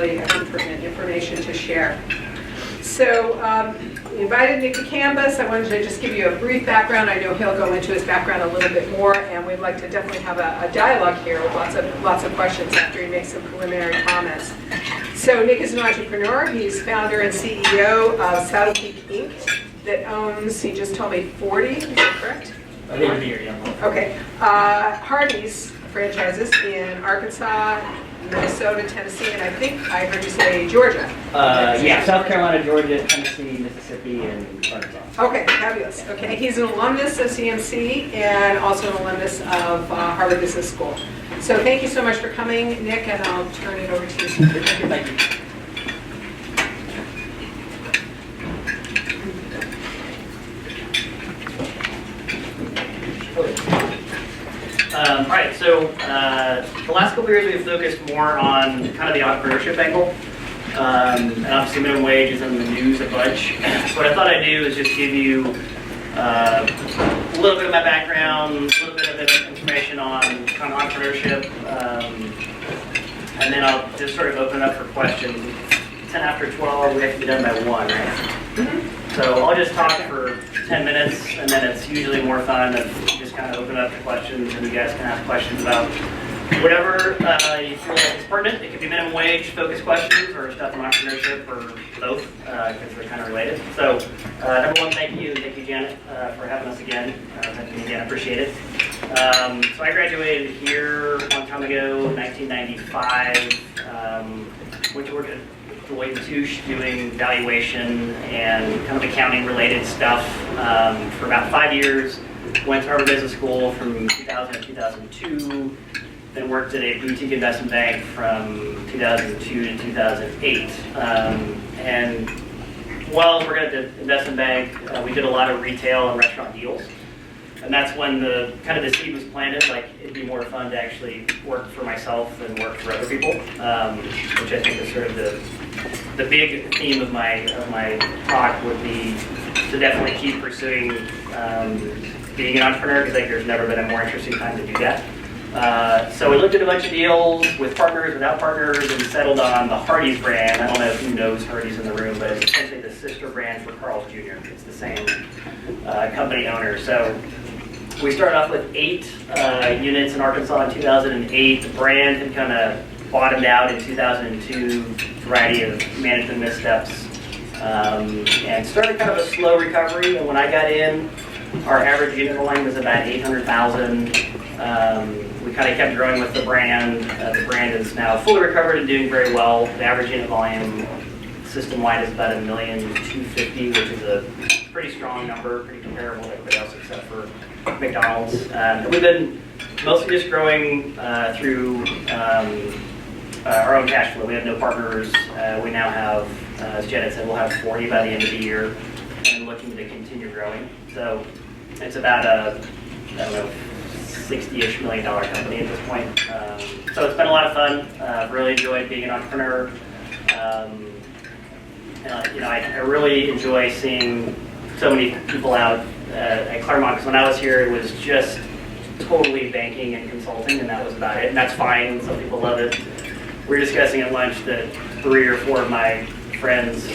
really pertinent information to share. So we invited Nick to campus. I wanted to just give you a brief background. I know he'll go into his background a little bit more, and we'd like to definitely have a dialogue here with lots of questions after he makes some preliminary comments. So Nick is an entrepreneur. He's founder and CEO of Saddle Peak Inc. that owns, he just told me, 40, is that correct? I think here, yeah. Okay. Hardee's franchises in Arkansas, Minnesota, Tennessee, and I think I heard you say Georgia. Yeah, South Carolina, Georgia, Tennessee, Mississippi, and Arkansas. Okay, fabulous. Okay, he's an alumnus of CMC and also an alumnus of Harvard Business School. So thank you so much for coming, Nick, and I'll turn it over to you. Thank you. All right, so the last couple years we've focused more on kind of the entrepreneurship angle. And obviously minimum wage is in the news a bunch. So what I thought I'd do is just give you a little bit of my background, a little bit of information on kind of entrepreneurship, and then I'll just sort of open it up for questions. 10 after 12, we have to be done by 1, right? Mm-hmm. So I'll just talk for 10 minutes, and then it's usually more fun if we just kind of open it up to questions, and you guys can ask questions about whatever you feel like is pertinent. It could be minimum wage focused questions or stuff on entrepreneurship or both, because they're kind of related. So number one, thank you Janet for having us again. Thank you again, appreciate it. So I graduated here a long time ago, 1995. Went to work at Deloitte & Touche doing valuation and kind of accounting related stuff for about 5 years. Went to Harvard Business School from 2000 to 2002. Then worked at a boutique investment bank from 2002 to 2008. And while I was working at the investment bank, we did a lot of retail and restaurant deals. And that's when the seed was planted, like it'd be more fun to actually work for myself than work for other people, which I think is sort of the big theme of my talk would be to definitely keep pursuing being an entrepreneur, because I think there's never been a more interesting time to do that. So we looked at a bunch of deals with partners, without partners, and settled on the Hardee's brand. I don't know who knows Hardee's in the room, but it's essentially the sister brand for Carl's Jr. It's the same company owner. So we started off with 8 units in Arkansas in 2008. The brand had kind of bottomed out in 2002, variety of management missteps, and started kind of a slow recovery. And when I got in, our average unit volume was about 800,000. We kind of kept growing with the brand. The brand is now fully recovered and doing very well. The average unit volume system-wide is about 1,250,000, which is a pretty strong number, pretty comparable to everybody else except for McDonald's. And we've been mostly just growing through our own cash flow. We have no partners. We now have, as Janet said, we'll have 40 by the end of the year, and looking to continue growing. So it's about a, $60-ish million company at this point. So it's been a lot of fun. I've really enjoyed being an entrepreneur. I really enjoy seeing so many people out at Claremont, because when I was here, it was just totally banking and consulting, and that was about it. And that's fine. Some people love it. We were discussing at lunch that 3 or 4 of my friends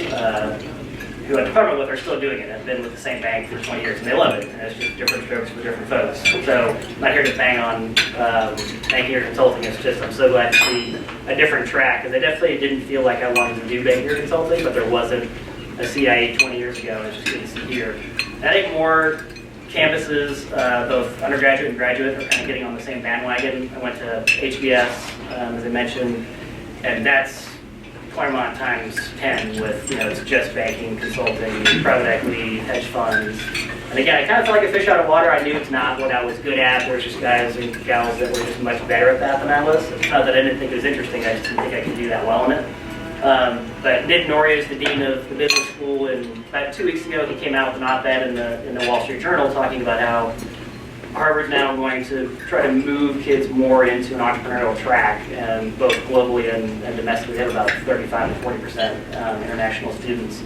who I department with are still doing it. I've been with the same bank for 20 years, and they love it. And it's just different strokes for different folks. So I'm not here to bang on banking or consulting. It's just I'm so glad to see a different track, because I definitely didn't feel like I wanted to do banking or consulting, but there wasn't a CIA 20 years ago. It's just good to see here. And I think more campuses, both undergraduate and graduate, are kind of getting on the same bandwagon. I went to HBS, as I mentioned, and that's Claremont times 10 with, it's just banking, consulting, private equity, hedge funds. And again, I kind of felt like a fish out of water. I knew it's not what I was good at. There was just guys and gals that were just much better at that than I was. It's not that I didn't think it was interesting, I just didn't think I could do that well in it. But Nick Noria is the dean of the business school, and about 2 weeks ago he came out with an op-ed in the Wall Street Journal talking about how Harvard's now going to try to move kids more into an entrepreneurial track, and both globally and domestically. We have about 35 to 40% international students.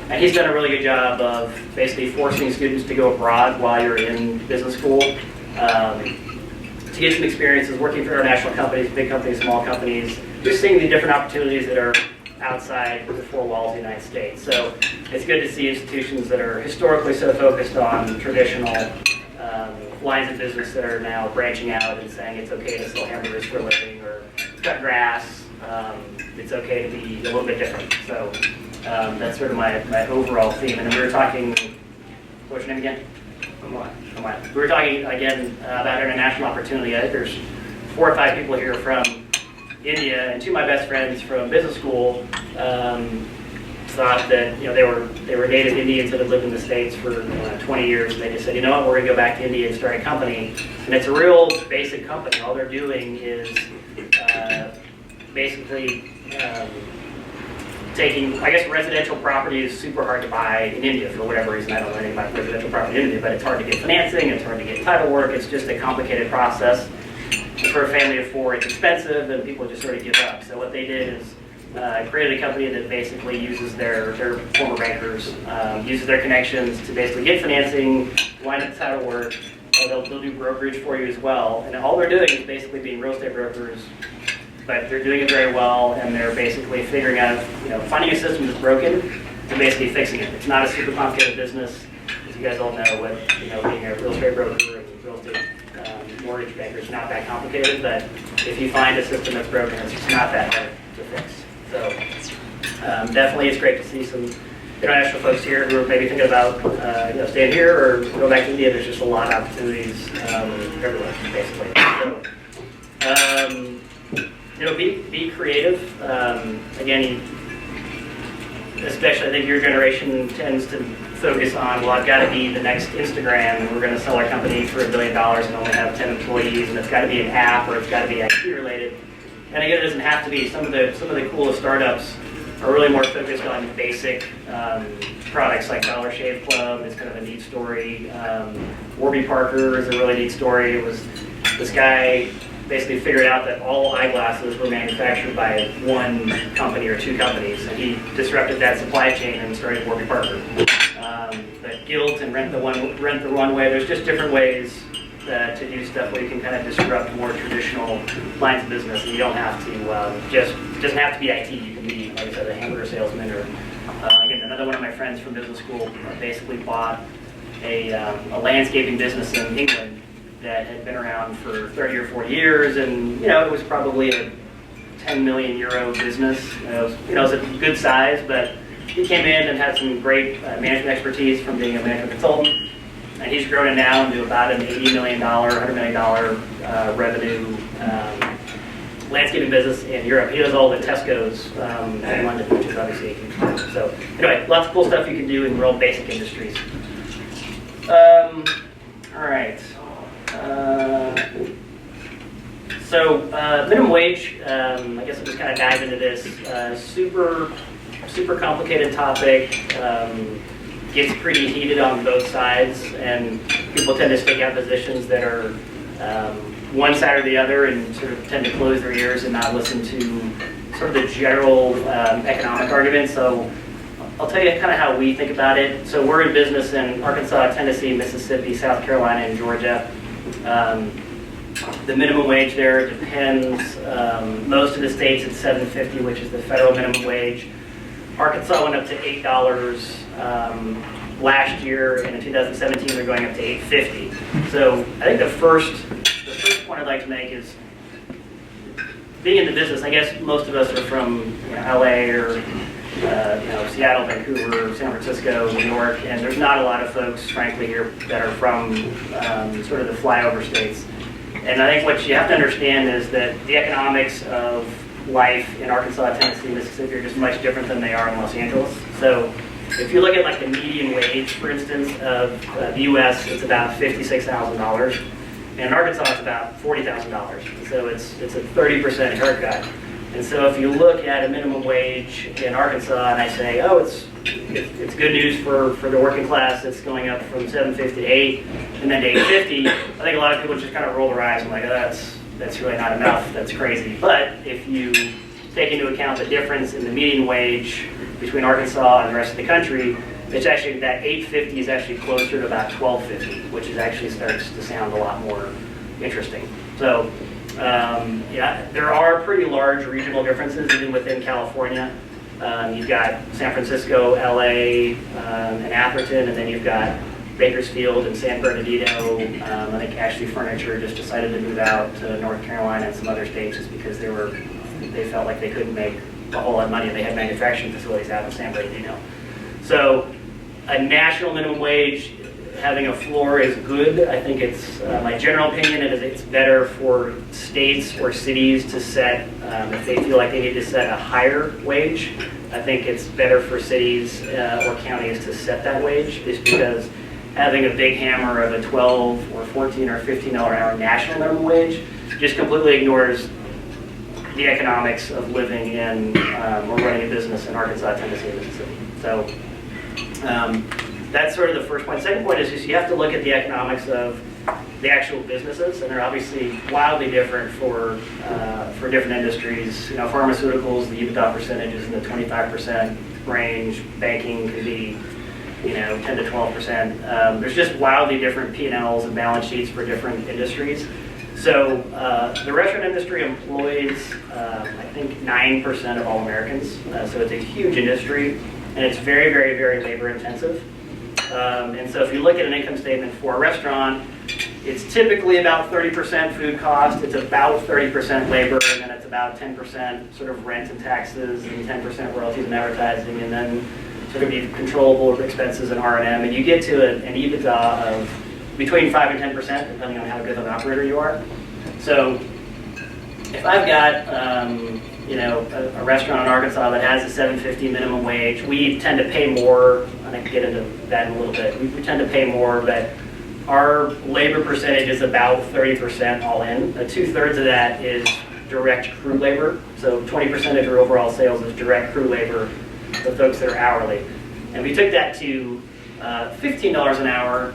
And he's done a really good job of basically forcing students to go abroad while you're in business school, to get some experiences working for international companies, big companies, small companies, just seeing the different opportunities that are outside the four walls of the United States. So it's good to see institutions that are historically so focused on traditional lines of business that are now branching out and saying it's okay to sell hamburgers for a living or cut grass. It's okay to be a little bit different. So that's sort of my overall theme. And then we were talking, what's your name again? We were talking again about international opportunity. I think there's 4 or 5 people here from India, and 2 of my best friends from business school thought that they were native Indians that had lived in the States for 20 years, and they just said, you know what, we're going to go back to India and start a company. And it's a real basic company. All they're doing is basically taking, I guess residential property is super hard to buy in India for whatever reason. I don't know anything about residential property in India, but it's hard to get financing, it's hard to get title work, it's just a complicated process. And for a family of 4, it's expensive, and people just sort of give up. So what they did is created a company that basically uses their former bankers, uses their connections to basically get financing, line up the title work. They'll do brokerage for you as well. And all they're doing is basically being real estate brokers, but they're doing it very well, and they're basically figuring out, finding a system that's broken and basically fixing it. It's not a super complicated business. As you guys all know, being a real estate broker and real estate mortgage banker is not that complicated, but if you find a system that's broken, it's just not that hard to fix. So definitely it's great to see some international folks here who are maybe thinking about staying here or go back to India. There's just a lot of opportunities everywhere, basically. So, be creative. Again, especially I think your generation tends to focus on, well, I've got to be the next Instagram, and we're going to sell our company for $1 billion and only have 10 employees, and it's got to be an app or it's got to be IT related. And again, it doesn't have to be. Some of the coolest startups are really more focused on basic products like Dollar Shave Club is kind of a neat story. Warby Parker is a really neat story. It was this guy basically figured out that all eyeglasses were manufactured by 1 company or 2 companies, and he disrupted that supply chain and started Warby Parker. But Guild and Rent the Runway, there's just different ways to do stuff where you can kind of disrupt more traditional lines of business, and you don't have to doesn't have to be IT. You can be, like I said, a hamburger salesman, or again, another one of my friends from business school basically bought a landscaping business in England that had been around for 30 or 40 years, and it was probably a 10 million euro business. It was a good size, but he came in and had some great management expertise from being a management consultant. And he's grown it now into about an $80 million, $100 million revenue landscaping business in Europe. He does all the Tesco's in London, which is obviously a huge market. So anyway, lots of cool stuff you can do in real basic industries. All right. So minimum wage, I guess I'll just kind of dive into this. Super complicated topic. Gets pretty heated on both sides, and people tend to stick out positions that are one side or the other, and sort of tend to close their ears and not listen to sort of the general economic argument. So I'll tell you kind of how we think about it. So we're in business in Arkansas, Tennessee, Mississippi, South Carolina, and Georgia. The minimum wage there depends. Most of the states it's $7.50, which is the federal minimum wage. Arkansas went up to $8 last year, and in 2017 they're going up to $8.50. So I think the first point I'd like to make is being in the business. I guess most of us are from LA or Seattle, Vancouver, San Francisco, New York, and there's not a lot of folks, frankly, here that are from sort of the flyover states. And I think what you have to understand is that the economics of life in Arkansas, Tennessee, Mississippi are just much different than they are in Los Angeles. So if you look at like the median wage, for instance, of the U.S., it's about $56,000. And in Arkansas, it's about $40,000. So it's a 30% haircut. And so if you look at a minimum wage in Arkansas and I say, oh, it's good news for the working class, it's going up from $7.50 to $8 and then to $8.50, I think a lot of people just kind of roll their eyes and like, oh, that's really not enough, that's crazy. But if you take into account the difference in the median wage between Arkansas and the rest of the country, it's actually that $8.50 is actually closer to about $12.50, which is actually starts to sound a lot more interesting. So Yeah, there are pretty large regional differences even within California. You've got San Francisco, LA, and Atherton, and then you've got Bakersfield and San Bernardino. I think Ashley Furniture just decided to move out to North Carolina and some other states just because they felt like they couldn't make a whole lot of money, and they had manufacturing facilities out in San Bernardino. So a national minimum wage, having a floor is good. I think it's, my general opinion is it's better for states or cities to set, if they feel like they need to set a higher wage, I think it's better for cities or counties to set that wage, just because having a big hammer of a 12 or 14 or $15 an hour national minimum wage just completely ignores the economics of living in or running a business in Arkansas, Tennessee, and Mississippi. So that's sort of the first point. Second point is just you have to look at the economics of the actual businesses, and they're obviously wildly different for different industries. You know, pharmaceuticals, the EBITDA percentage is in the 25% range. Banking could be, 10 to 12%. There's just wildly different P&Ls and balance sheets for different industries. So the restaurant industry employs, I think, 9% of all Americans. So it's a huge industry, and it's very, very, very labor intensive. And so if you look at an income statement for a restaurant, it's typically about 30% food cost, it's about 30% labor, and then it's about 10% sort of rent and taxes, and 10% royalties and advertising, and then sort of the controllable expenses and R&M, and you get to an EBITDA of between 5 and 10%, depending on how good of an operator you are. So if I've got a restaurant in Arkansas that has a $7.50 minimum wage, we tend to pay more. I can get into that in a little bit. We tend to pay more, but our labor percentage is about 30% all in. 2/3 of that is direct crew labor. So 20% of your overall sales is direct crew labor, the folks that are hourly. And we took that to $15 an hour.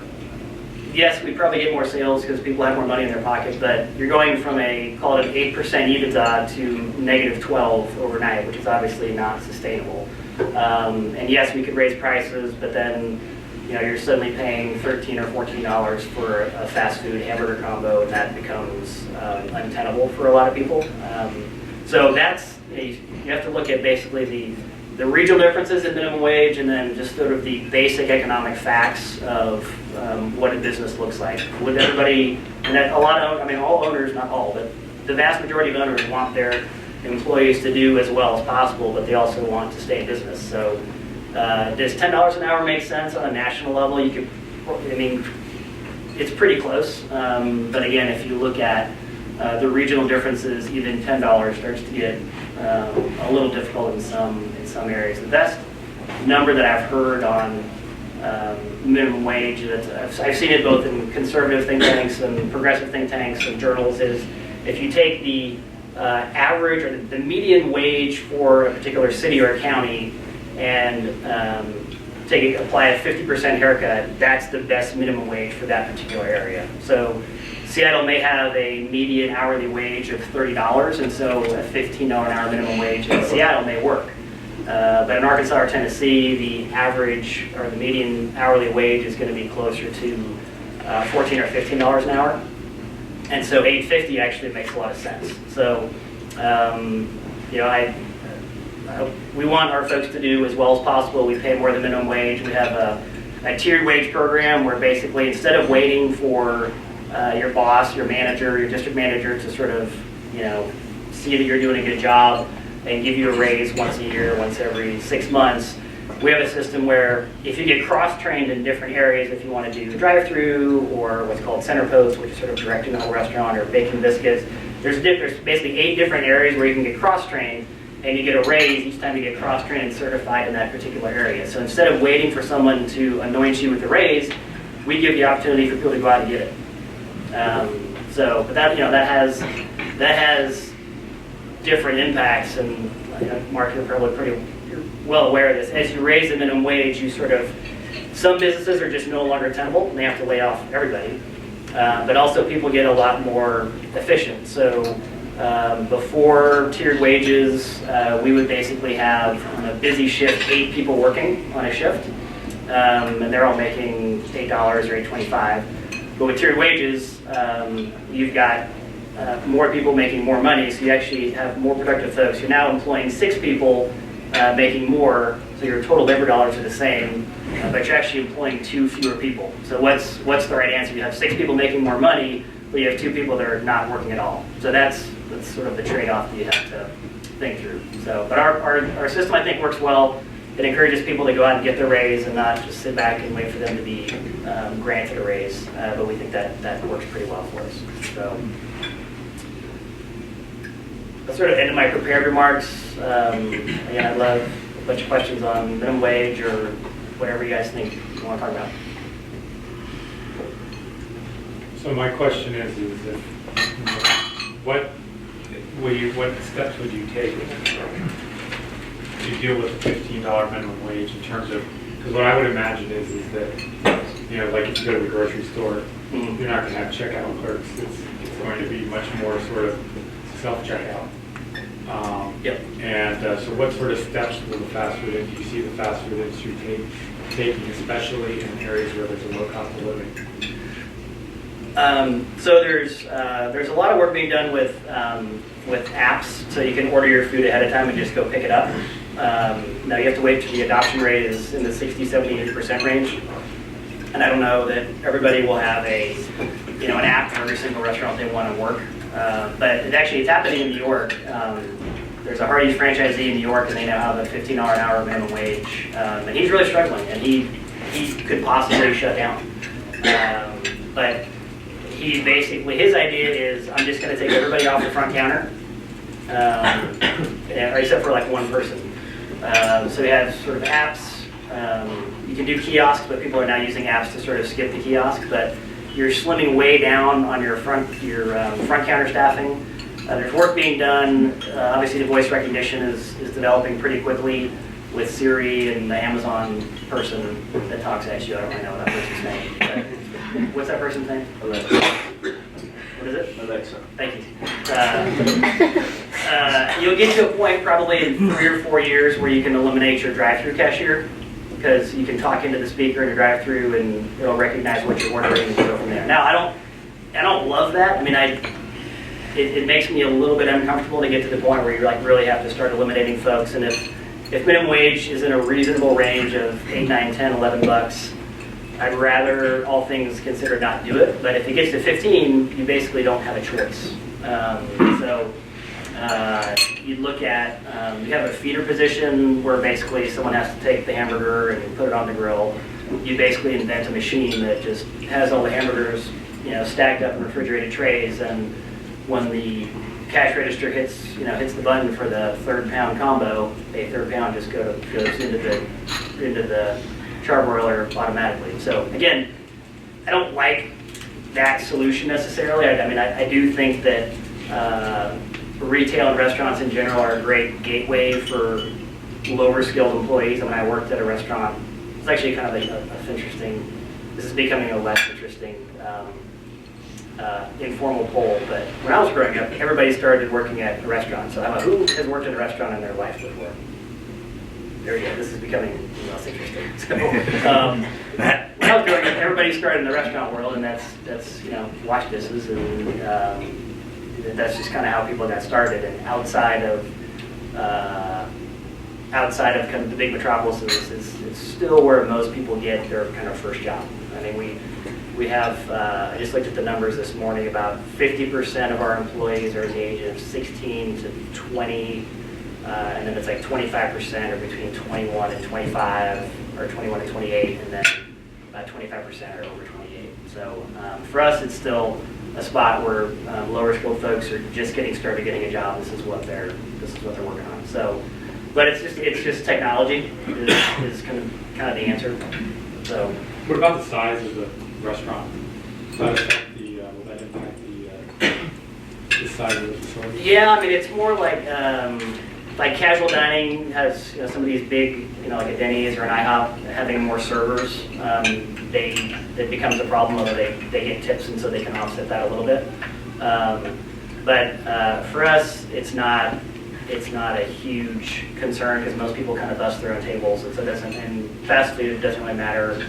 Yes, we probably get more sales because people have more money in their pockets, but you're going from call it an 8% EBITDA to -12 overnight, which is obviously not sustainable. And yes, we could raise prices, but then you're suddenly paying $13 or $14 for a fast food hamburger combo, and that becomes untenable for a lot of people. So that's, you have to look at basically the regional differences in minimum wage, and then just sort of the basic economic facts of what a business looks like. Would everybody, and that all owners, not all, but the vast majority of owners want their employees to do as well as possible, but they also want to stay in business. So does $10 an hour make sense on a national level? It's pretty close, but again, if you look at the regional differences, even $10 starts to get a little difficult in some areas. The best number that I've heard on minimum wage, I've seen it both in conservative think tanks and progressive think tanks and journals, is if you take the average or the median wage for a particular city or a county and apply a 50% haircut, that's the best minimum wage for that particular area. So Seattle may have a median hourly wage of $30, and so a $15 an hour minimum wage in Seattle may work. But in Arkansas or Tennessee, the average or the median hourly wage is going to be closer to $14 or $15 an hour. And so $8.50 actually makes a lot of sense. So, we want our folks to do as well as possible. We pay more than minimum wage. We have a tiered wage program where basically instead of waiting for your boss, your manager, your district manager to sort of, see that you're doing a good job and give you a raise once a year, once every 6 months, we have a system where if you get cross-trained in different areas, if you want to do drive-through or what's called center post, which is sort of directing the whole restaurant, or baking biscuits, there's basically 8 different areas where you can get cross-trained, and you get a raise each time you get cross-trained and certified in that particular area. So instead of waiting for someone to anoint you with the raise, we give the opportunity for people to go out and get it. But that has different impacts, and Mark, you're probably you're well aware of this. As you raise the minimum wage, some businesses are just no longer tenable, and they have to lay off everybody. But also people get a lot more efficient. So before tiered wages, we would basically have on a busy shift 8 people working on a shift, and they're all making $8 or $8.25. But with tiered wages, you've got more people making more money, so you actually have more productive folks. You're now employing 6 people making more, so your total labor dollars are the same, but you're actually employing 2 fewer people. So what's the right answer? You have 6 people making more money, but you have 2 people that are not working at all. So that's sort of the trade-off that you have to think through. So, but our system, I think, works well. It encourages people to go out and get their raise and not just sit back and wait for them to be granted a raise. But we think that works pretty well for us. So that's sort of end of my prepared remarks. Again, I'd love a bunch of questions on minimum wage or whatever you guys think you want to talk about. So my question is if, what steps would you take to deal with the $15 minimum wage in terms of, because what I would imagine is that, like if you go to the grocery store, you're not going to have checkout clerks. It's going to be much more sort of self-checkout. Yep. And so what sort of steps will the fast food, do you see the fast food industry taking, especially in areas where there's a low cost of living? So there's a lot of work being done with apps, so you can order your food ahead of time and just go pick it up. Now you have to wait till the adoption rate is in the 60, 70, 80% range. And I don't know that everybody will have an app for every single restaurant they want to work. But it's happening in New York. There's a Hardee's franchisee in New York, and they now have a $15 an hour minimum wage. And he's really struggling, and he could possibly shut down. But he basically, his idea is, I'm just going to take everybody off the front counter, except for like one person. So we have sort of apps. You can do kiosks, but people are now using apps to sort of skip the kiosk. But you're slimming way down on your front counter staffing. There's work being done. Obviously, the voice recognition is developing pretty quickly with Siri and the Amazon person that talks at you. I don't really know what that person's name. But what's that person's name? Alexa. What is it? Alexa. Thank you. You'll get to a point probably in 3 or 4 years where you can eliminate your drive-through cashier, because you can talk into the speaker in the drive-through and it'll recognize what you're ordering and go from there. Now, I don't love that. I mean, it makes me a little bit uncomfortable to get to the point where you really have to start eliminating folks. And if minimum wage is in a reasonable range of 8, 9, 10, 11 bucks, I'd rather, all things considered, not do it. But if it gets to 15, you basically don't have a choice. You look at, you have a feeder position where basically someone has to take the hamburger and put it on the grill. You basically invent a machine that just has all the hamburgers, stacked up in refrigerated trays, and when the cash register hits the button for the 3rd pound combo, a 3rd pound just goes into the charbroiler automatically. So again, I don't like that solution necessarily. I do think that retail and restaurants in general are a great gateway for lower skilled employees. And when I worked at a restaurant, it's actually kind of a interesting, this is becoming a less interesting informal poll, but when I was growing up, everybody started working at a restaurant. So who has worked in a restaurant in their life before? There you go. This is becoming less interesting. So, when I was growing up, everybody started in the restaurant world, and that's wash dishes, and that's just kind of how people got started. And outside of kind of the big metropolises, it's still where most people get their kind of first job. I mean, we have, I just looked at the numbers this morning, about 50% of our employees are at the age of 16 to 20, and then it's like 25% are between 21 and 25, or 21 and 28, and then about 25% are over 28. So for us, it's still a spot where lower skilled folks are just getting started getting a job. This is what they're working on. So, but it's just technology is kind of the answer. So, what about the size of the restaurant? Will that impact the size of the facility? Yeah, I mean, it's more like casual dining has some of these big, like a Denny's or an IHOP having more servers. It becomes a problem whether they get tips, and so they can offset that a little bit. But for us, it's not a huge concern because most people kind of bust their own tables, and so and fast food, it doesn't really matter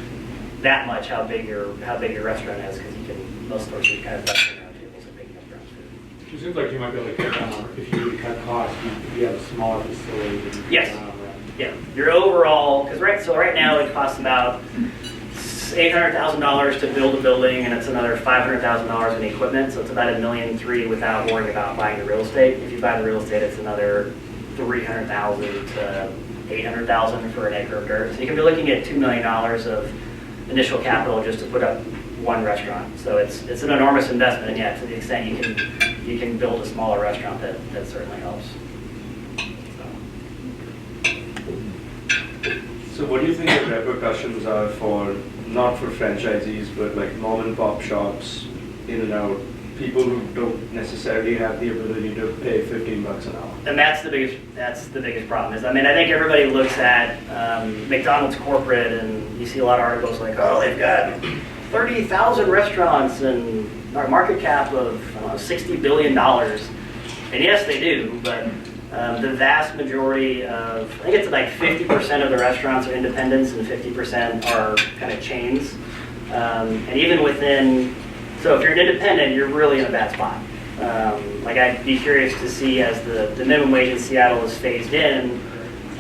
that much how big your restaurant is, because most folks are kind of busting their own tables and picking up their own food. It seems like you might be able to cut down, if you cut costs, you have a smaller facility. than you Yes. can, Yeah, your overall, because right now it costs about $800,000 to build a building, and it's another $500,000 in equipment, so it's about $1.3 million without worrying about buying the real estate. If you buy the real estate, it's another $300,000 to $800,000 for an acre of dirt. So you can be looking at $2 million of initial capital just to put up one restaurant. So it's an enormous investment, and yeah, to the extent you can build a smaller restaurant, that certainly helps. So what do you think the repercussions are for, not for franchisees, but like mom and pop shops, in and out, people who don't necessarily have the ability to pay $15 an hour? And that's the biggest problem. I think everybody looks at McDonald's corporate, and you see a lot of articles like, oh, they've got 30,000 restaurants and our market cap of $60 billion. And yes, they do, but the vast majority of, I think it's like 50% of the restaurants are independents and 50% are kind of chains. And even within, so if you're an independent, you're really in a bad spot. Like I'd be curious to see, as the minimum wage in Seattle is phased in,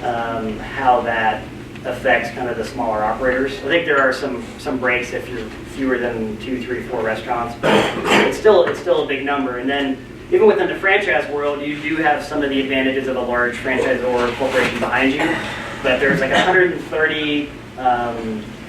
how that affects kind of the smaller operators. I think there are some breaks if you're fewer than 2, 3, 4 restaurants, but it's still a big number. And then even within the franchise world, you do have some of the advantages of a large franchisor corporation behind you, but there's like 130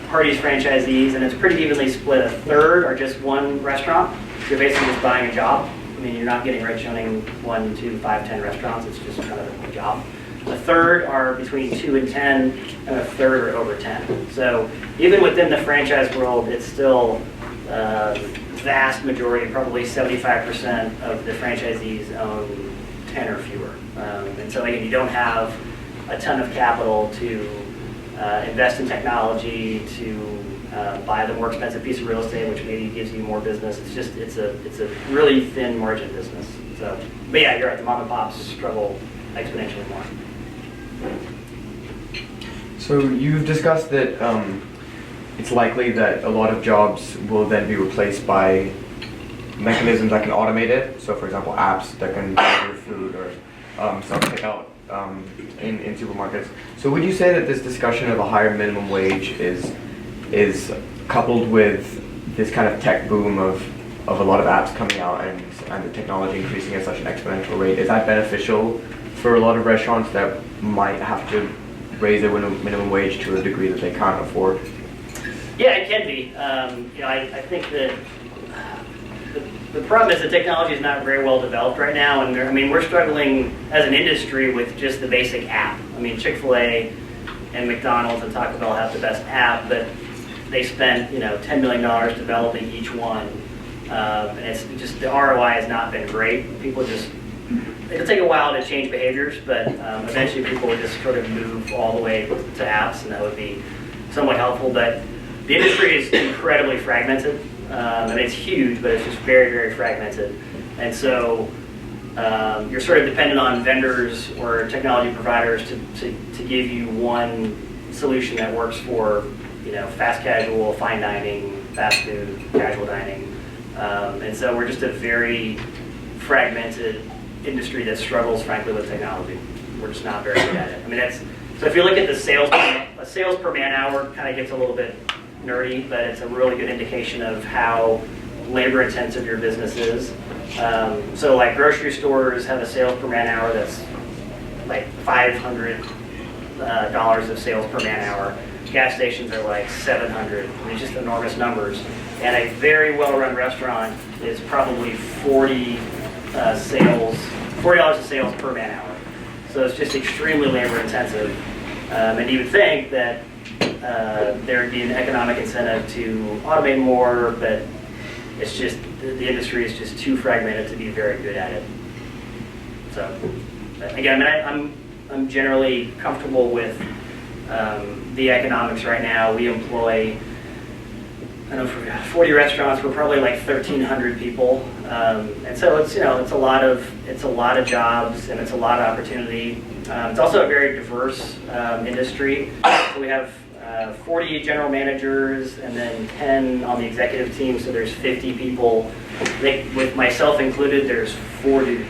Hardee's franchisees, and it's pretty evenly split. A third are just one restaurant. You're basically just buying a job. I mean, you're not getting rich owning 1, 2, 5, 10 restaurants. It's just kind of a job. A third are between 2 and 10, and a third are over 10. So even within the franchise world, it's still vast majority, probably 75% of the franchisees own 10 or fewer. And so again, you don't have a ton of capital to invest in technology, to buy the more expensive piece of real estate, which maybe gives you more business. It's a really thin margin business. So, but yeah, you're right. The mom and pops struggle exponentially more. So you've discussed that it's likely that a lot of jobs will then be replaced by mechanisms that can automate it. So for example, apps that can deliver food or self-checkout in supermarkets. So would you say that this discussion of a higher minimum wage is coupled with this kind of tech boom of a lot of apps coming out and the technology increasing at such an exponential rate? Is that beneficial for a lot of restaurants that might have to raise their minimum wage to a degree that they can't afford? Yeah, it can be. I think that the problem is the technology is not very well developed right now, and we're struggling as an industry with just the basic app. I mean, Chick-fil-A and McDonald's and Taco Bell have the best app, but they spent $10 million developing each one, and it's just the ROI has not been great. People it'll take a while to change behaviors, but eventually people will just sort of move all the way to apps, and that would be somewhat helpful. But the industry is incredibly fragmented. It's huge, but it's just very, very fragmented. And so you're sort of dependent on vendors or technology providers to give you one solution that works for fast casual, fine dining, fast food, casual dining. And so we're just a very fragmented industry that struggles, frankly, with technology. We're just not very good at it. So if you look at the sales per man hour, kind of gets a little bit nerdy, but it's a really good indication of how labor intensive your business is. So like grocery stores have a sales per man hour that's like $500 of sales per man hour. Gas stations are like 700. Just enormous numbers. And a very well-run restaurant is probably $40 of sales per man hour. So it's just extremely labor intensive. And you would think that there would be an economic incentive to automate more, but it's just, the industry is just too fragmented to be very good at it. So, again, I'm generally comfortable with the economics right now. We employ, I don't know, for 40 restaurants, we're probably like 1,300 people, and so it's a lot of jobs and it's a lot of opportunity. It's also a very diverse industry. So we have 40 general managers and then 10 on the executive team, so there's 50 people. I think with myself included, there's 4 dudes.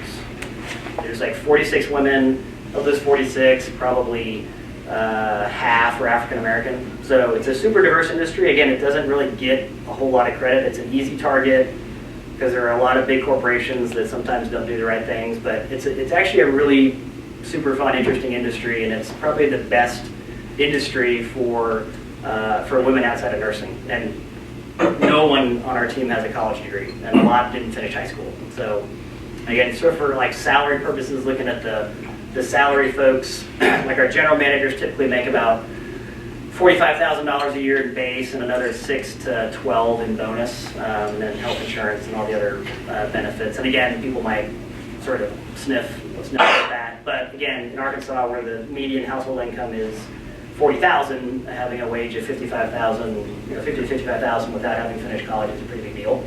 There's like 46 women. Of those 46, probably half are African American. So it's a super diverse industry. Again, it doesn't really get a whole lot of credit. It's an easy target because there are a lot of big corporations that sometimes don't do the right things, but it's actually a really super fun, interesting industry, and it's probably the best industry for women outside of nursing. And no one on our team has a college degree, and a lot didn't finish high school. So again, sort of for like salary purposes, looking at the salary folks, like our general managers typically make about $45,000 a year in base and another 6 to 12 in bonus, and then health insurance and all the other benefits. And again, people might sort of sniff at that. But again, in Arkansas, where the median household income is $40,000, having a wage of $55,000, $50,000 to $55,000 without having finished college is a pretty big deal.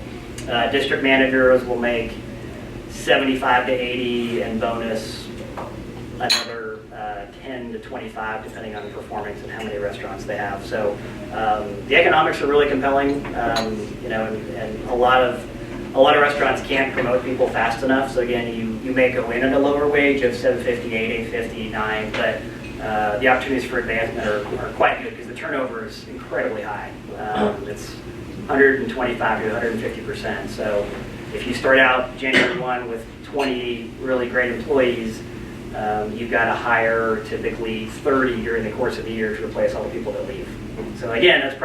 District managers will make 75 to 80 in bonus, another 10 to 25 depending on performance and how many restaurants they have. So the economics are really compelling, and a lot of restaurants can't promote people fast enough. So again, you may go in at a lower wage of $7.50, $8.50, $9, but the opportunities for advancement are quite good because the turnover is incredibly high. It's 125 to 150%. So if you start out January 1 with 20 really great employees, you've got to hire typically 30 during the course of the year to replace all the people that leave. So again, it's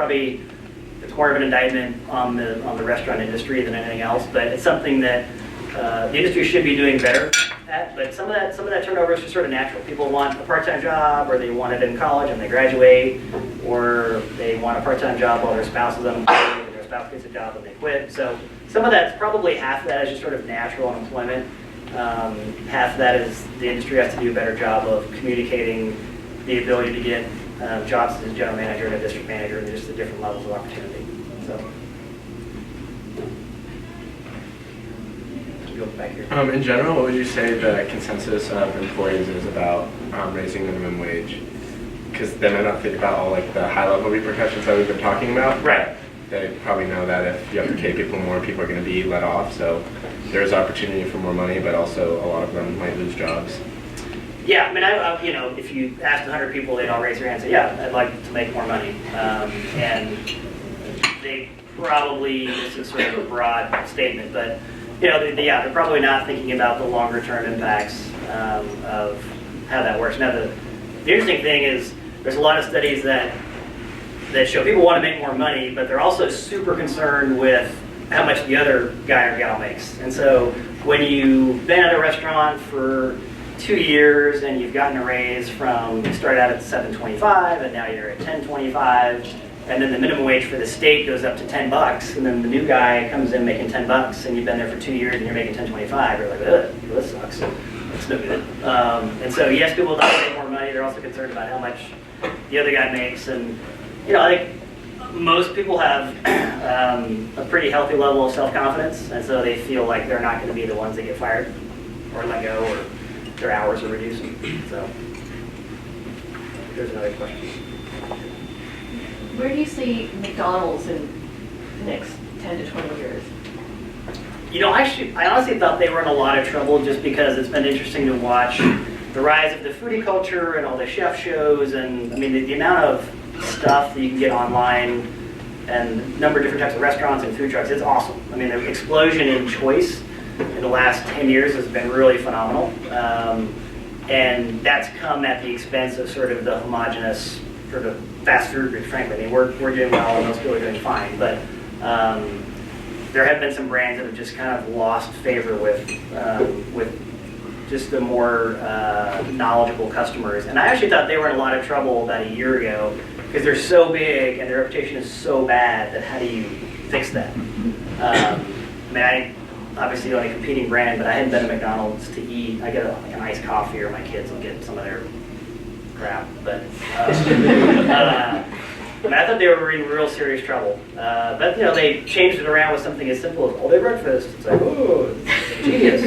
more of an indictment on the restaurant industry than anything else, but it's something that the industry should be doing better at. But some of that turnover is just sort of natural. People want a part-time job, or they want it in college and they graduate, or they want a part-time job while their spouse is unemployed, and their spouse gets a job and they quit. So some of that's probably half of that is just sort of natural unemployment. Half of that is the industry has to do a better job of communicating the ability to get jobs as a general manager and a district manager, and just the different levels of opportunity. So, go back here. In general, what would you say the consensus of employees is about raising minimum wage? Because then I don't think about all like the high-level repercussions that we've been talking about. Right. They probably know that if you have to pay people more, people are going to be let off. So there's opportunity for more money, but also a lot of them might lose jobs. Yeah, I mean, if you asked 100 people, they'd all raise their hand and say, yeah, I'd like to make more money. And they probably, this is sort of a broad statement, but they're probably not thinking about the longer term impacts of how that works. Now, the interesting thing is there's a lot of studies that show people want to make more money, but they're also super concerned with how much the other guy or gal makes. And so when you've been at a restaurant for 2 years and you've gotten a raise from, you started out at $7.25 and now you're at $10.25, and then the minimum wage for the state goes up to $10, and then the new guy comes in making $10 and you've been there for 2 years and you're making $10.25, you're like, ugh, well, this sucks. It's no good. And so yes, people don't make more money. They're also concerned about how much the other guy makes. And I think most people have a pretty healthy level of self-confidence, and so they feel like they're not going to be the ones that get fired or let go, or their hours are reduced. So there's another question. Where do you see McDonald's in the next 10 to 20 years? I honestly thought they were in a lot of trouble just because it's been interesting to watch the rise of the foodie culture and all the chef shows, and I mean the amount of stuff that you can get online and the number of different types of restaurants and food trucks, it's awesome. I mean, the explosion in choice in the last 10 years has been really phenomenal. And that's come at the expense of sort of the homogenous sort of fast food group, frankly. I mean, we're doing well and most people are doing fine, but there have been some brands that have just kind of lost favor with just the more knowledgeable customers. And I actually thought they were in a lot of trouble about a year ago because they're so big and their reputation is so bad that how do you fix that? I mean, I obviously own a competing brand, but I hadn't been to McDonald's to eat. I get like an iced coffee, or my kids will get some of their crap. But I thought they were in real serious trouble. But they changed it around with something as simple as all-day breakfast. It's like, oh, it's genius.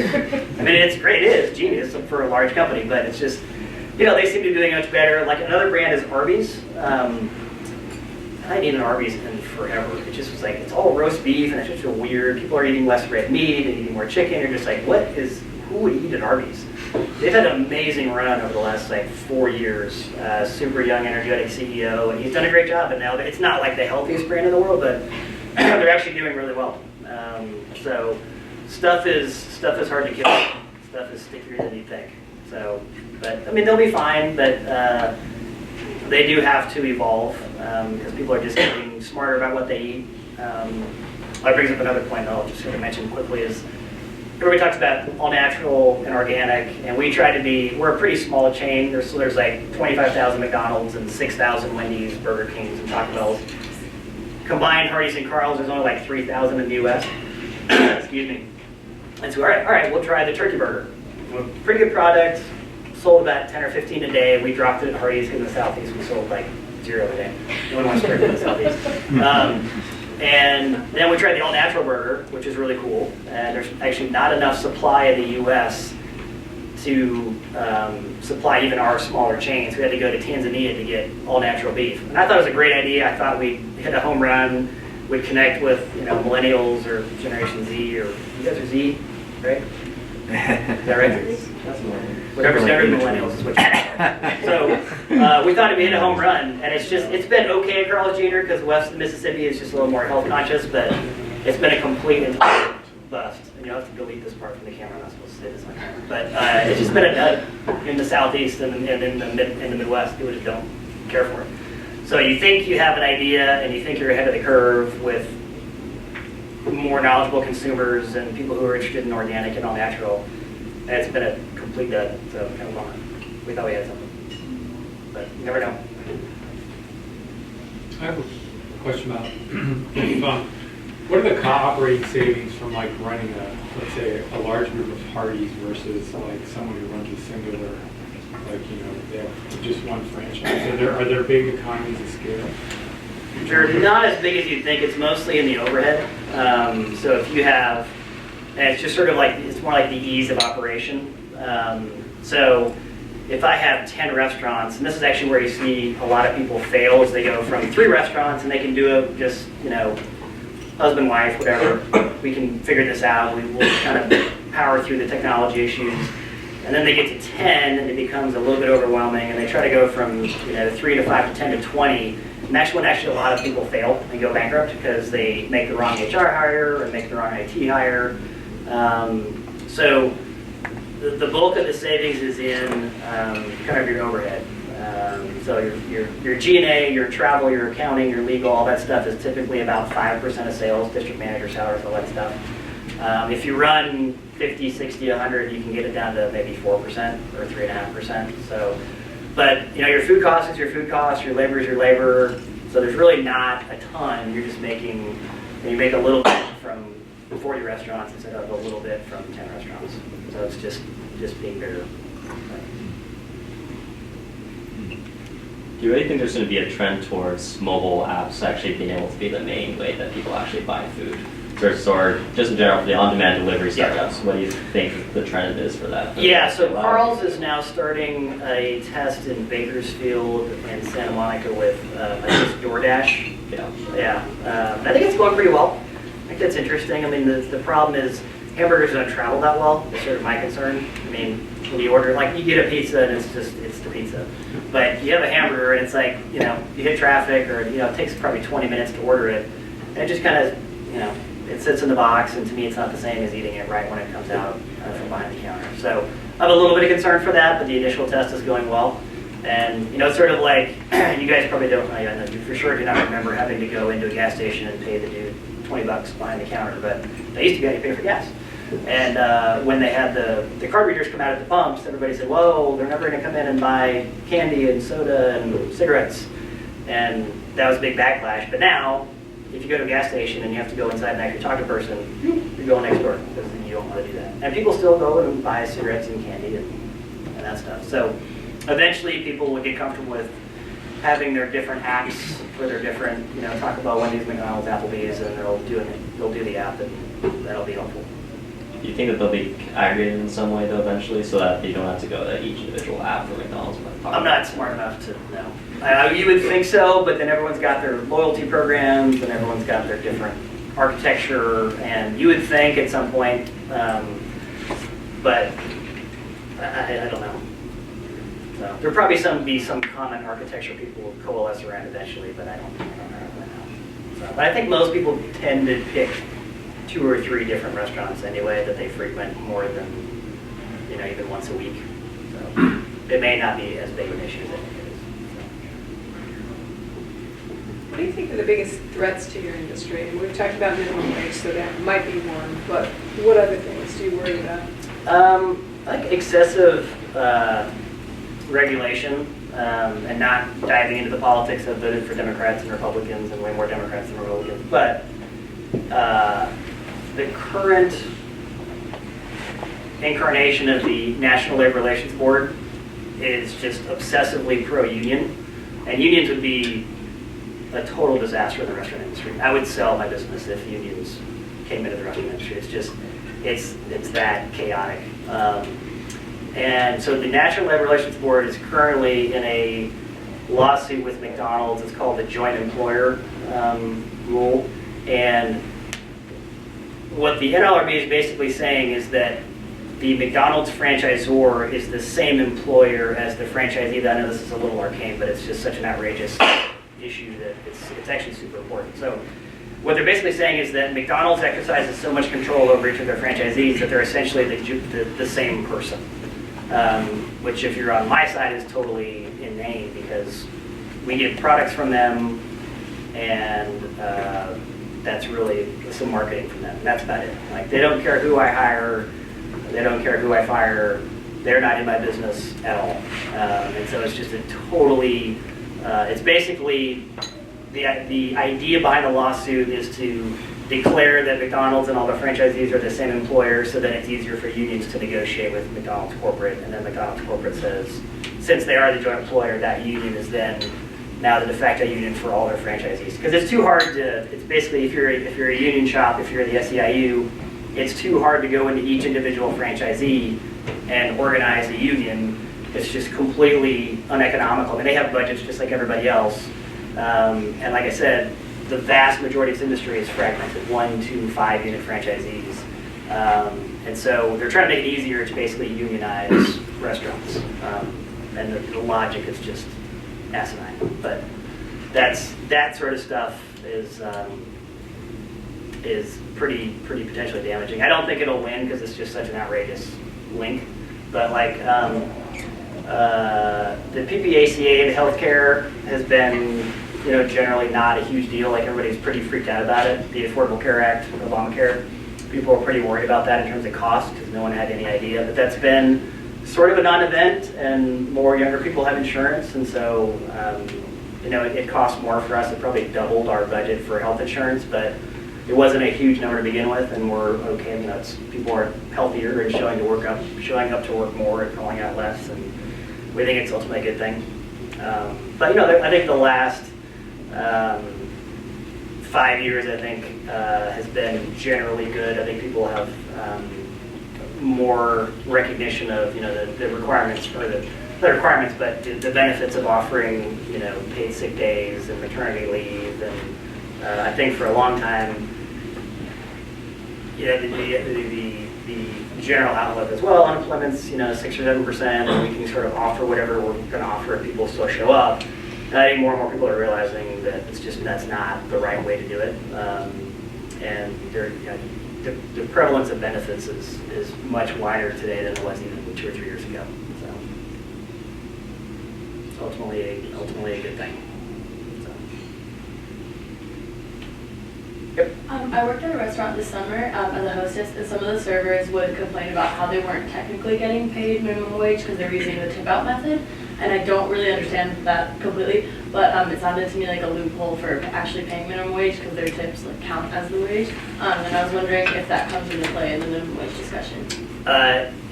I mean, it's great. It is genius for a large company, but it's just they seem to be doing much better. Like another brand is Arby's. I didn't eat an Arby's in forever. It just was like, it's all roast beef and it's just so weird. People are eating less red meat and eating more chicken. You're just like, who would eat at Arby's? They've had an amazing run over the last like 4 years. Super young, energetic CEO, and he's done a great job. And now it's not like the healthiest brand in the world, but they're actually doing really well. So stuff is hard to kill. Stuff is stickier than you think. So, but I mean, they'll be fine. But they do have to evolve because people are just getting smarter about what they eat. That brings up another point I'll just sort of mention quickly is everybody talks about all natural and organic, and we try to be, we're a pretty small chain. There's like 25,000 McDonald's and 6,000 Wendy's, Burger Kings, and Taco Bell's. Combined Hardee's and Carl's, there's only like 3,000 in the US. Excuse me. And so, all right, we'll try the turkey burger. Pretty good product. Sold about 10 or 15 a day. We dropped it at Hardee's in the Southeast. We sold like 0 a day. No one wants turkey in the Southeast. And then we tried the all-natural burger, which is really cool. And there's actually not enough supply in the U.S. to supply even our smaller chains. We had to go to Tanzania to get all-natural beef. And I thought it was a great idea. I thought we'd hit a home run. We'd connect with millennials or Generation Z, or you guys are Z, right? Is that right? Whatever's younger than millennials is what you are. So we thought it'd be a home run, and it's been okay at Carl's Jr. because west of Mississippi is just a little more health conscious, but it's been a complete and total bust. And you'll have to delete this part from the camera. I'm not supposed to say this on camera, but it's just been a dud in the Southeast and in the Midwest. People just don't care for it. So you think you have an idea, and you think you're ahead of the curve with more knowledgeable consumers and people who are interested in organic and all natural. And it's been a complete dud, so kind of bummer. We thought we had something, but you never know. I have a question about what are the operating savings from like running let's say a large group of Hardee's versus like someone who runs a singular, they have just one franchise. Are there big economies of scale? They're not as big as you'd think. It's mostly in the overhead. So if you have, and it's just sort of like, it's more like the ease of operation. So if I have 10 restaurants, and this is actually where you see a lot of people fail, is they go from 3 restaurants and they can do it just, husband, wife, whatever. We can figure this out. We will kind of power through the technology issues. And then they get to 10 and it becomes a little bit overwhelming, and they try to go from 3 to 5 to 10 to 20. And that's when actually a lot of people fail and go bankrupt because they make the wrong HR hire or make the wrong IT hire. So the bulk of the savings is in kind of your overhead. So your G&A, your travel, your accounting, your legal, all that stuff is typically about 5% of sales, district manager salaries, all that stuff. If you run 50, 60, 100, you can get it down to maybe 4% or 3.5%. So, but your food cost is your food cost, your labor is your labor. So there's really not a ton. You're just making, you make a little bit from 40 restaurants instead of a little bit from 10 restaurants. So it's just being bigger. Do you really think there's going to be a trend towards mobile apps actually being able to be the main way that people actually buy food? Or just in general for the on-demand delivery startups, what do you think the trend is for that? Yeah, so Carl's is now starting a test in Bakersfield and Santa Monica with, I think it's DoorDash. Yeah. I think it's going pretty well. I think that's interesting. I mean, the problem is hamburgers don't travel that well. That's sort of my concern. I mean, when you order, like you get a pizza and it's the pizza. But you have a hamburger and it's like, you hit traffic or, it takes probably 20 minutes to order it. And it just kind of, it sits in the box, and to me it's not the same as eating it right when it comes out from behind the counter. So I have a little bit of concern for that, but the initial test is going well. And it's sort of like, you guys probably don't, I know you for sure do not remember having to go into a gas station and pay the dude $20 behind the counter, but they used to be able to pay for gas. And when they had the card readers come out at the pumps, everybody said, whoa, they're never going to come in and buy candy and soda and cigarettes. And that was a big backlash. But now, if you go to a gas station and you have to go inside and actually talk to a person, you're going next door because you don't want to do that. And people still go and buy cigarettes and candy and that stuff. So eventually people will get comfortable with having their different apps for their different, Taco Bell, Wendy's, McDonald's, Applebee's, and they'll do the app, and that'll be helpful. you think that they'll be aggregated in some way though eventually, so that you don't have to go to each individual app for McDonald's? I'm not smart enough to know. You would think so, but then everyone's got their loyalty programs and everyone's got their different architecture, and you would think at some point, but I don't know. So there'll probably be some common architecture people will coalesce around eventually, but I don't know right now. So, but I think most people tend to pick 2 or 3 different restaurants anyway that they frequent more than, even once a week. So it may not be as big an issue as it is. What do you think are the biggest threats to your industry? And we've talked about minimum wage, so that might be one, but what other things do you worry about? Like excessive regulation, and not diving into the politics of voted for Democrats and Republicans and way more Democrats than Republicans, but the current incarnation of the National Labor Relations Board is just obsessively pro-union, and unions would be a total disaster in the restaurant industry. I would sell my business if unions came into the restaurant industry. It's just, it's that chaotic. And so the National Labor Relations Board is currently in a lawsuit with McDonald's. It's called the joint employer rule. And what the NLRB is basically saying is that the McDonald's franchisor is the same employer as the franchisee. I know this is a little arcane, but it's just such an outrageous issue that it's actually super important. So what they're basically saying is that McDonald's exercises so much control over each of their franchisees that they're essentially the same person. Which if you're on my side is totally inane, because we get products from them and that's really some marketing from them. That's about it. Like, they don't care who I hire, they don't care who I fire, they're not in my business at all. And so it's just a totally, it's basically, the idea behind the lawsuit is to declare that McDonald's and all the franchisees are the same employer, so that it's easier for unions to negotiate with McDonald's corporate, and then McDonald's corporate says, since they are the joint employer, that union is then now the de facto union for all their franchisees. Because it's too hard to, it's basically, if you're a union shop, if you're the SEIU, it's too hard to go into each individual franchisee and organize a union. It's just completely uneconomical. I mean, they have budgets just like everybody else. And like I said, the vast majority of this industry is fragmented, 1, 2, 5 unit franchisees. And so they're trying to make it easier to basically unionize restaurants. And the logic is just asinine. But that sort of stuff is pretty potentially damaging. I don't think it'll win because it's just such an outrageous link. But like the PPACA in healthcare has been, generally not a huge deal. Like, everybody's pretty freaked out about it. The Affordable Care Act, Obamacare, people are pretty worried about that in terms of cost because no one had any idea. But that's been sort of a non-event, and more younger people have insurance, and so it costs more for us. It probably doubled our budget for health insurance, but it wasn't a huge number to begin with, and we're okay. People are healthier and showing up to work more and calling out less, and we think it's ultimately a good thing. But I think the last 5 years, I think, has been generally good. I think people have more recognition of the requirements, or the requirements, but the benefits of offering paid sick days and maternity leave, and I think for a long time, the general outlook as well, unemployment's 6 or 7%, and we can sort of offer whatever we're going to offer, and people still show up. And I think more and more people are realizing that that's not the right way to do it, and the prevalence of benefits is much wider today than it was even 2 or 3 years ago. So it's ultimately a good thing. Yep. I worked at a restaurant this summer as a hostess, and some of the servers would complain about how they weren't technically getting paid minimum wage because they were using the tip out method. And I don't really understand that completely, but it sounded to me like a loophole for actually paying minimum wage because their tips count as the wage. And I was wondering if that comes into play in the minimum wage discussion.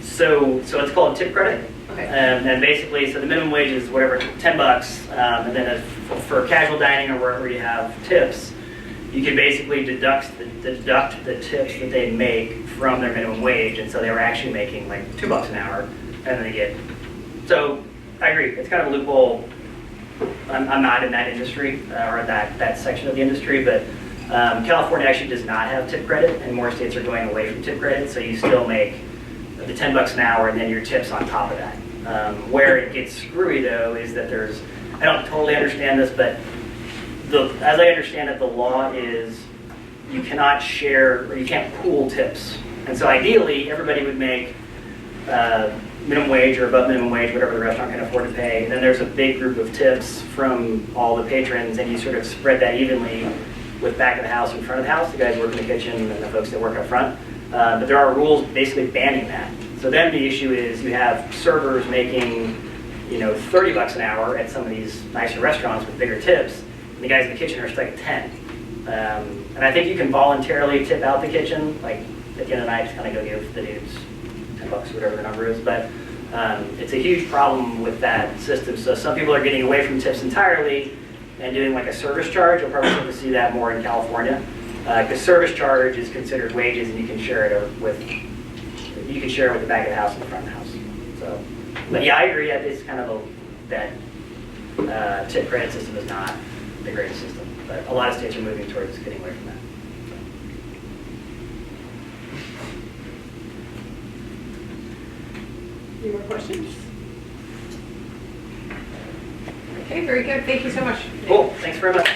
So it's called tip credit. Okay. And basically, so the minimum wage is whatever, $10, and then for casual dining or wherever you have tips, you can basically deduct the tips that they make from their minimum wage, and so they were actually making like $2 an hour, and then they get, so I agree, it's kind of a loophole. I'm not in that industry, or that section of the industry, but California actually does not have tip credit, and more states are going away from tip credit, so you still make the $10 an hour and then your tips on top of that. Where it gets screwy though is that there's, I don't totally understand this, but as I understand it, the law is you cannot share, or you can't pool tips. And so ideally, everybody would make minimum wage or above minimum wage, whatever the restaurant can afford to pay. And then there's a big group of tips from all the patrons, and you sort of spread that evenly with back of the house and front of the house, the guys who work in the kitchen and the folks that work up front. But there are rules basically banning that. So then the issue is you have servers making, $30 an hour at some of these nicer restaurants with bigger tips, and the guys in the kitchen are stuck at 10. And I think you can voluntarily tip out the kitchen, like at the end of the night, just kind of go give the dudes $10, whatever the number is. But it's a huge problem with that system. So some people are getting away from tips entirely and doing like a service charge. You'll probably start to see that more in California, because service charge is considered wages, and you can share it with the back of the house and the front of the house. So, but yeah, I agree. It's kind of that tip credit system is not the greatest system, but a lot of states are moving towards getting away from that. Any more questions? Okay, very good. Thank you so much. Cool. Thanks very much.